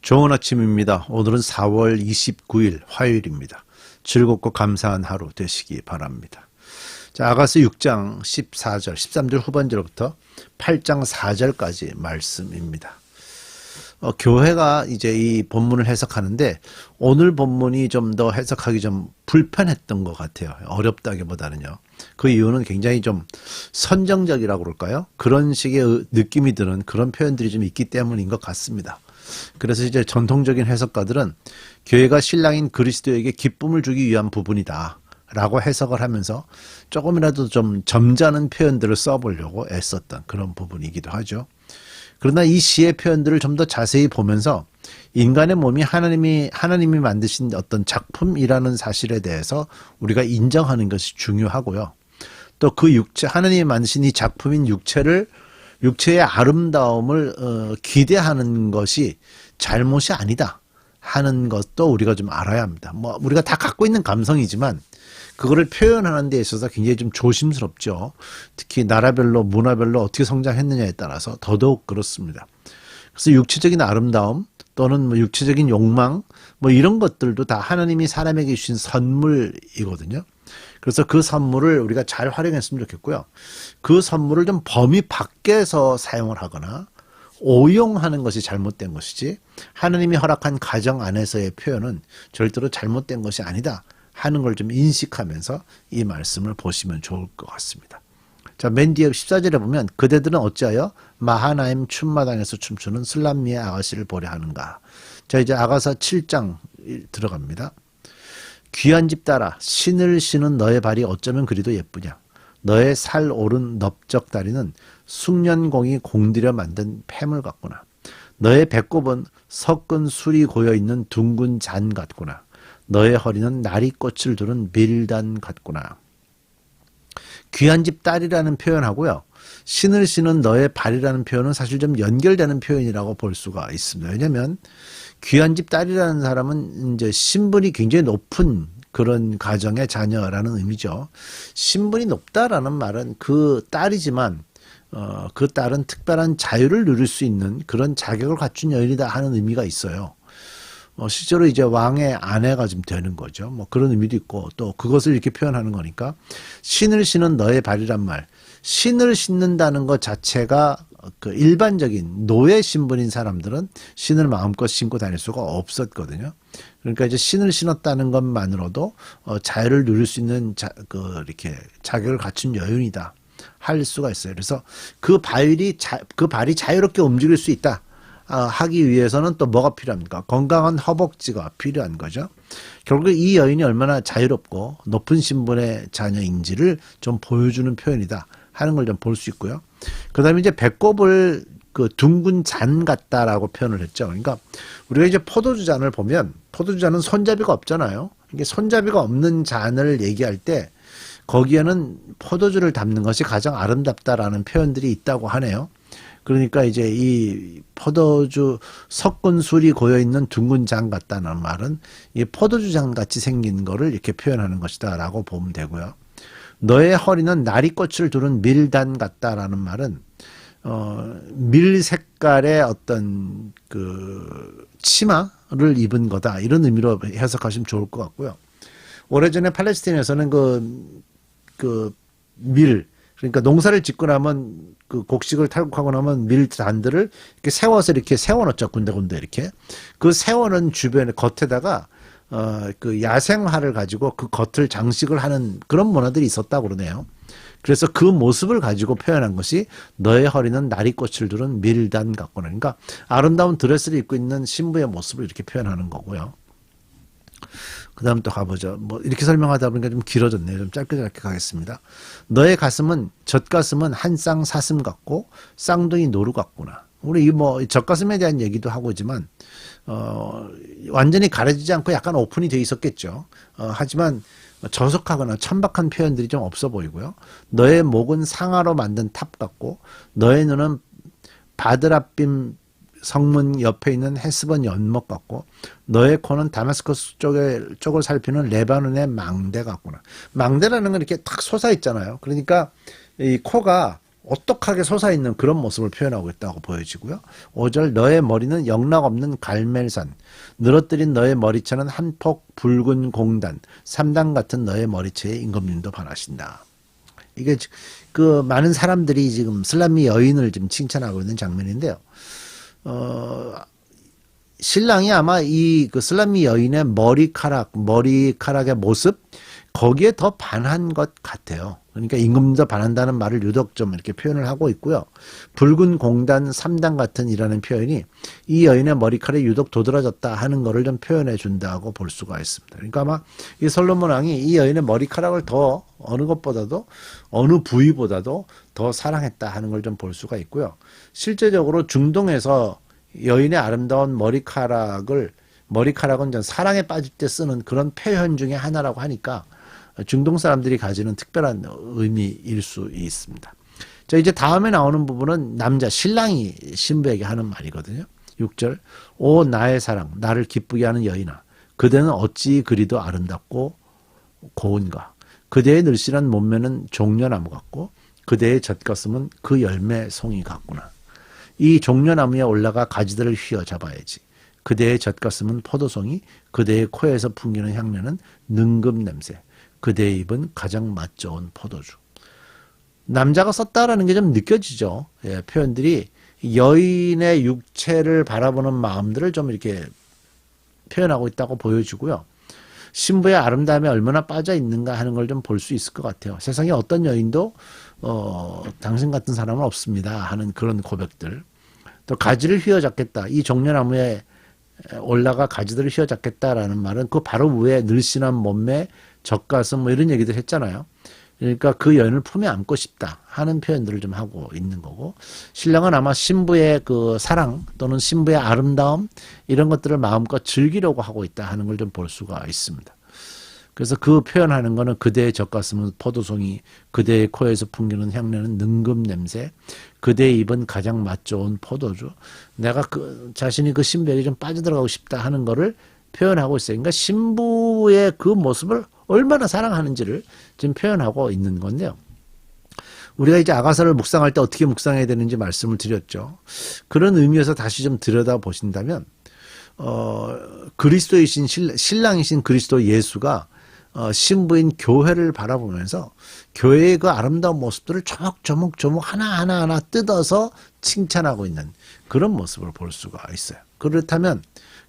좋은 아침입니다. 오늘은 4월 29일 화요일입니다. 즐겁고 감사한 하루 되시기 바랍니다. 자, 아가서 6장 14절, 13절 후반절부터 8장 4절까지 말씀입니다. 교회가 이제 이 본문을 해석하는데 오늘 본문이 좀 더 해석하기 좀 불편했던 것 같아요. 어렵다기보다는요. 그 이유는 굉장히 좀 선정적이라고 그럴까요? 그런 식의 느낌이 드는 그런 표현들이 좀 있기 때문인 것 같습니다. 그래서 이제 전통적인 해석가들은 교회가 신랑인 그리스도에게 기쁨을 주기 위한 부분이다 라고 해석을 하면서 조금이라도 좀 점잖은 표현들을 써보려고 애썼던 그런 부분이기도 하죠. 그러나 이 시의 표현들을 좀 더 자세히 보면서 인간의 몸이 하나님이 만드신 어떤 작품이라는 사실에 대해서 우리가 인정하는 것이 중요하고요. 또 그 육체, 하나님이 만드신 이 작품인 육체의 아름다움을 기대하는 것이 잘못이 아니다 하는 것도 우리가 좀 알아야 합니다. 뭐 우리가 다 갖고 있는 감성이지만 그거를 표현하는 데 있어서 굉장히 좀 조심스럽죠. 특히 나라별로 문화별로 어떻게 성장했느냐에 따라서 더더욱 그렇습니다. 그래서 육체적인 아름다움 또는 뭐 육체적인 욕망 뭐 이런 것들도 다 하나님이 사람에게 주신 선물이거든요. 그래서 그 선물을 우리가 잘 활용했으면 좋겠고요. 그 선물을 좀 범위 밖에서 사용을 하거나 오용하는 것이 잘못된 것이지 하나님이 허락한 가정 안에서의 표현은 절대로 잘못된 것이 아니다 하는 걸 좀 인식하면서 이 말씀을 보시면 좋을 것 같습니다. 자, 맨 뒤에 14절에 보면 그대들은 어찌하여 마하나임 춤마당에서 춤추는 슬람미의 아가씨를 보려 하는가. 자, 이제 아가서 7장 들어갑니다. 귀한 집 따라 신을 신은 너의 발이 어쩌면 그리도 예쁘냐. 너의 살 오른 넓적 다리는 숙련공이 공들여 만든 폐물 같구나. 너의 배꼽은 섞은 술이 고여있는 둥근 잔 같구나. 너의 허리는 나리꽃을 두른 밀단 같구나. 귀한 집 딸이라는 표현하고요. 신을 신은 너의 발이라는 표현은 사실 좀 연결되는 표현이라고 볼 수가 있습니다. 왜냐하면 귀한 집 딸이라는 사람은 이제 신분이 굉장히 높은 그런 가정의 자녀라는 의미죠. 신분이 높다라는 말은 그 딸이지만 그 딸은 특별한 자유를 누릴 수 있는 그런 자격을 갖춘 여인이다 하는 의미가 있어요. 실제로 이제 왕의 아내가 좀 되는 거죠. 뭐 그런 의미도 있고 또 그것을 이렇게 표현하는 거니까 신을 신은 너의 발이란 말. 신을 신는다는 것 자체가 그 일반적인 노예 신분인 사람들은 신을 마음껏 신고 다닐 수가 없었거든요. 그러니까 이제 신을 신었다는 것만으로도 자유를 누릴 수 있는 이렇게 자격을 갖춘 여인이다 할 수가 있어요. 그래서 그 발이 자유롭게 움직일 수 있다. 하기 위해서는 또 뭐가 필요합니까? 건강한 허벅지가 필요한 거죠. 결국 이 여인이 얼마나 자유롭고 높은 신분의 자녀인지를 좀 보여주는 표현이다 하는 걸 좀 볼 수 있고요. 그 다음에 이제 배꼽을 그 둥근 잔 같다라고 표현을 했죠. 그러니까 우리가 이제 포도주 잔을 보면 포도주 잔은 손잡이가 없잖아요. 이게 손잡이가 없는 잔을 얘기할 때 거기에는 포도주를 담는 것이 가장 아름답다라는 표현들이 있다고 하네요. 그러니까 이제 이 포도주 섞은 술이 고여있는 둥근 잔 같다는 말은 이 포도주 잔 같이 생긴 거를 이렇게 표현하는 것이다 라고 보면 되고요. 너의 허리는 나리꽃을 두른 밀단 같다라는 말은 밀 색깔의 어떤 그 치마를 입은 거다 이런 의미로 해석하시면 좋을 것 같고요. 오래전에 팔레스타인에서는 밀 그러니까 농사를 짓고 나면 그 곡식을 탈곡하고 나면 밀단들을 이렇게 세워서 이렇게 세워놓죠. 군데군데 이렇게. 그 세워놓은 주변에 겉에다가 그 야생화를 가지고 그 겉을 장식을 하는 그런 문화들이 있었다고 그러네요. 그래서 그 모습을 가지고 표현한 것이 너의 허리는 나리꽃을 두른 밀단 같구나. 그러니까 아름다운 드레스를 입고 있는 신부의 모습을 이렇게 표현하는 거고요. 그 다음 또 가보죠. 뭐 이렇게 설명하다 보니까 좀 길어졌네요. 좀 짧게 가겠습니다. 너의 가슴은 젖가슴은 한 쌍 사슴 같고 쌍둥이 노루 같구나. 우리 뭐 젖가슴에 대한 얘기도 하고 있지만 완전히 가려지지 않고 약간 오픈이 돼 있었겠죠. 하지만 저속하거나 천박한 표현들이 좀 없어 보이고요. 너의 목은 상아로 만든 탑 같고 너의 눈은 바드라빔 성문 옆에 있는 헤스본 연못 같고 너의 코는 다마스커스 쪽을 살피는 레바논의 망대 같구나. 망대라는 건 이렇게 탁 솟아 있잖아요. 그러니까 이 코가 오똑하게 솟아있는 그런 모습을 표현하고 있다고 보여지고요. 5절 너의 머리는 영락없는 갈멜산, 늘어뜨린 너의 머리채는 한 폭 붉은 공단, 삼단 같은 너의 머리채에 임금님도 반하신다. 이게 그 많은 사람들이 지금 슬라미 여인을 지금 칭찬하고 있는 장면인데요. 신랑이 아마 이 그 슬라미 여인의 머리카락의 모습, 거기에 더 반한 것 같아요. 그러니까 임금도 반한다는 말을 유독 좀 이렇게 표현을 하고 있고요. 붉은 공단, 삼단 같은 이라는 표현이 이 여인의 머리카락이 유독 도드라졌다 하는 거를 좀 표현해 준다고 볼 수가 있습니다. 그러니까 아마 이 솔로몬 왕이 이 여인의 머리카락을 더 어느 것보다도 어느 부위보다도 더 사랑했다 하는 걸 좀 볼 수가 있고요. 실제적으로 중동에서 여인의 아름다운 머리카락은 전 사랑에 빠질 때 쓰는 그런 표현 중에 하나라고 하니까 중동 사람들이 가지는 특별한 의미일 수 있습니다. 자, 이제 다음에 나오는 부분은 남자, 신랑이 신부에게 하는 말이거든요. 6절, 오 나의 사랑, 나를 기쁘게 하는 여인아, 그대는 어찌 그리도 아름답고 고운가. 그대의 늘씬한 몸매는 종려나무 같고 그대의 젖가슴은 그 열매 송이 같구나. 이 종려나무에 올라가 가지들을 휘어잡아야지. 그대의 젖가슴은 포도송이, 그대의 코에서 풍기는 향내는 능금 냄새, 그대의 입은 가장 맛 좋은 포도주. 남자가 썼다라는 게 좀 느껴지죠. 예, 표현들이 여인의 육체를 바라보는 마음들을 좀 이렇게 표현하고 있다고 보여지고요. 신부의 아름다움에 얼마나 빠져 있는가 하는 걸 좀 볼 수 있을 것 같아요. 세상에 어떤 여인도 당신 같은 사람은 없습니다 하는 그런 고백들. 또 가지를 휘어잡겠다. 이 종려나무에 올라가 가지들을 휘어잡겠다라는 말은 그 바로 위에 늘씬한 몸매, 젖가슴 뭐 이런 얘기들 했잖아요. 그러니까 그 여인을 품에 안고 싶다 하는 표현들을 좀 하고 있는 거고, 신랑은 아마 신부의 그 사랑 또는 신부의 아름다움 이런 것들을 마음껏 즐기려고 하고 있다 하는 걸 좀 볼 수가 있습니다. 그래서 그 표현하는 거는 그대의 젖가슴은 포도송이, 그대의 코에서 풍기는 향내는 능금 냄새, 그대의 입은 가장 맛 좋은 포도주. 내가 자신이 그 신부에게 좀 빠져들어가고 싶다 하는 거를 표현하고 있어요. 그러니까 신부의 그 모습을 얼마나 사랑하는지를 지금 표현하고 있는 건데요. 우리가 이제 아가서를 묵상할 때 어떻게 묵상해야 되는지 말씀을 드렸죠. 그런 의미에서 다시 좀 들여다보신다면 그리스도이신 신랑이신 그리스도 예수가 신부인 교회를 바라보면서 교회의 그 아름다운 모습들을 조목조목 하나하나 뜯어서 칭찬하고 있는 그런 모습을 볼 수가 있어요. 그렇다면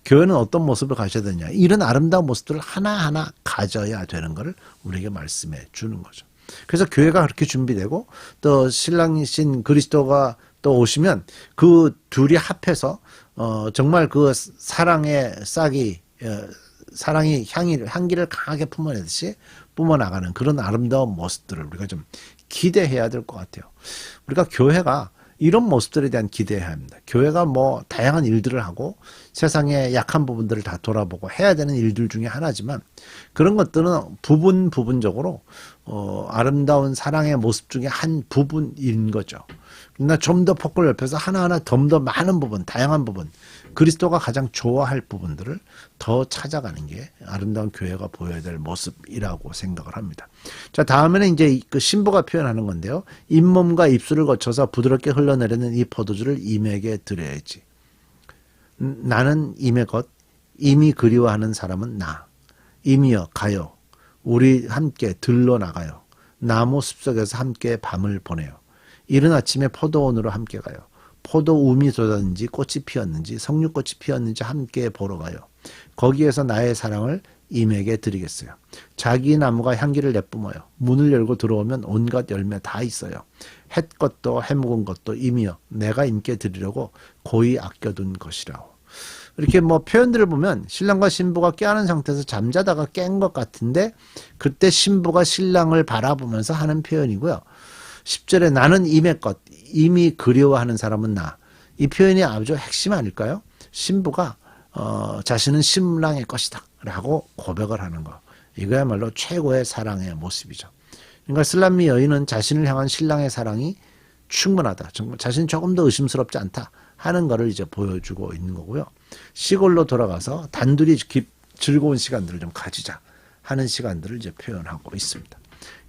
교회는 어떤 모습을 가져야 되냐? 이런 아름다운 모습들을 하나하나 가져야 되는 것을 우리에게 말씀해 주는 거죠. 그래서 교회가 그렇게 준비되고 또 신랑이신 그리스도가 또 오시면 그 둘이 합해서 정말 그 사랑의 싹이 사랑이 향기를 강하게 품어내듯이 뿜어나가는 그런 아름다운 모습들을 우리가 좀 기대해야 될 것 같아요. 우리가 교회가 이런 모습들에 대한 기대해야 합니다. 교회가 뭐 다양한 일들을 하고 세상의 약한 부분들을 다 돌아보고 해야 되는 일들 중에 하나지만 그런 것들은 부분적으로 아름다운 사랑의 모습 중에 한 부분인 거죠. 그러나 좀 더 폭을 넓혀서 하나하나 좀 더 많은 부분, 다양한 부분, 그리스도가 가장 좋아할 부분들을 더 찾아가는 게 아름다운 교회가 보여야 될 모습이라고 생각을 합니다. 자, 다음에는 이제 그 신부가 표현하는 건데요. 잇몸과 입술을 거쳐서 부드럽게 흘러내리는 이 포도주를 임에게 드려야지. 나는 임의 것, 임이 그리워하는 사람은 나. 임이여 가요. 우리 함께 들러 나가요. 나무 숲속에서 함께 밤을 보내요. 이른 아침에 포도원으로 함께 가요. 포도움이 돋았는지 꽃이 피었는지 석류꽃이 피었는지 함께 보러 가요. 거기에서 나의 사랑을 임에게 드리겠어요. 자기 나무가 향기를 내뿜어요. 문을 열고 들어오면 온갖 열매 다 있어요. 햇것도 해묵은 것도 임이여 내가 임께 드리려고 고이 아껴둔 것이라오. 이렇게 뭐 표현들을 보면 신랑과 신부가 깨어난 상태에서 잠자다가 깬 것 같은데 그때 신부가 신랑을 바라보면서 하는 표현이고요. 10절에 나는 임의 것, 임이 그리워하는 사람은 나. 이 표현이 아주 핵심 아닐까요? 신부가 자신은 신랑의 것이다 라고 고백을 하는 거. 이거야말로 최고의 사랑의 모습이죠. 그러니까 슬라미 여인은 자신을 향한 신랑의 사랑이 충분하다. 정말 자신이 조금 더 의심스럽지 않다 하는 거를 이제 보여주고 있는 거고요. 시골로 돌아가서 단둘이 즐거운 시간들을 좀 가지자 하는 시간들을 이제 표현하고 있습니다.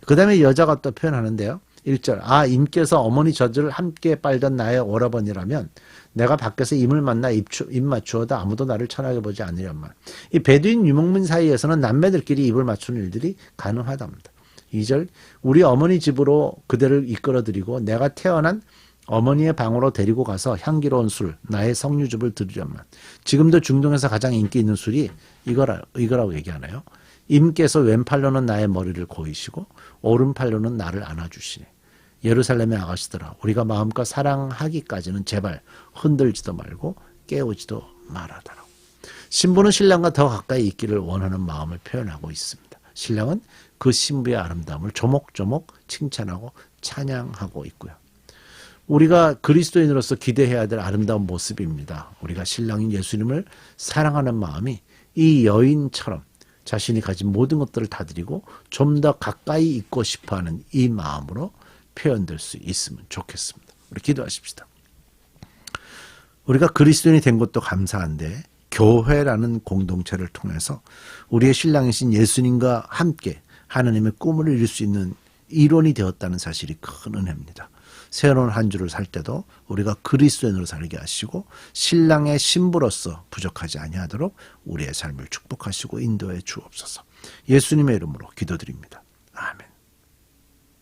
그 다음에 여자가 또 표현하는데요. 1절 임께서 어머니 젖을 함께 빨던 나의 오라버니라면 내가 밖에서 임을 만나 입 맞추어도 아무도 나를 천하게 보지 않으련만. 이 베두인 유목민 사이에서는 남매들끼리 입을 맞추는 일들이 가능하답니다. 2절 우리 어머니 집으로 그대를 이끌어들이고 내가 태어난 어머니의 방으로 데리고 가서 향기로운 술, 나의 석류즙을 드리련만. 지금도 중동에서 가장 인기 있는 술이 이거라고 얘기하나요? 임께서 왼팔로는 나의 머리를 고이시고 오른팔로는 나를 안아주시네. 예루살렘의 아가씨들아 우리가 마음껏 사랑하기까지는 제발 흔들지도 말고 깨우지도 말아다라고. 신부는 신랑과 더 가까이 있기를 원하는 마음을 표현하고 있습니다. 신랑은 그 신부의 아름다움을 조목조목 칭찬하고 찬양하고 있고요. 우리가 그리스도인으로서 기대해야 될 아름다운 모습입니다. 우리가 신랑인 예수님을 사랑하는 마음이 이 여인처럼 자신이 가진 모든 것들을 다 드리고 좀 더 가까이 있고 싶어하는 이 마음으로 표현될 수 있으면 좋겠습니다. 우리 기도하십시다. 우리가 그리스도인이 된 것도 감사한데 교회라는 공동체를 통해서 우리의 신랑이신 예수님과 함께 하나님의 꿈을 이룰 수 있는 일원이 되었다는 사실이 큰 은혜입니다. 새로운 한 주를 살 때도 우리가 그리스도인으로 살게 하시고 신랑의 신부로서 부족하지 아니하도록 우리의 삶을 축복하시고 인도해 주옵소서. 예수님의 이름으로 기도드립니다. 아멘.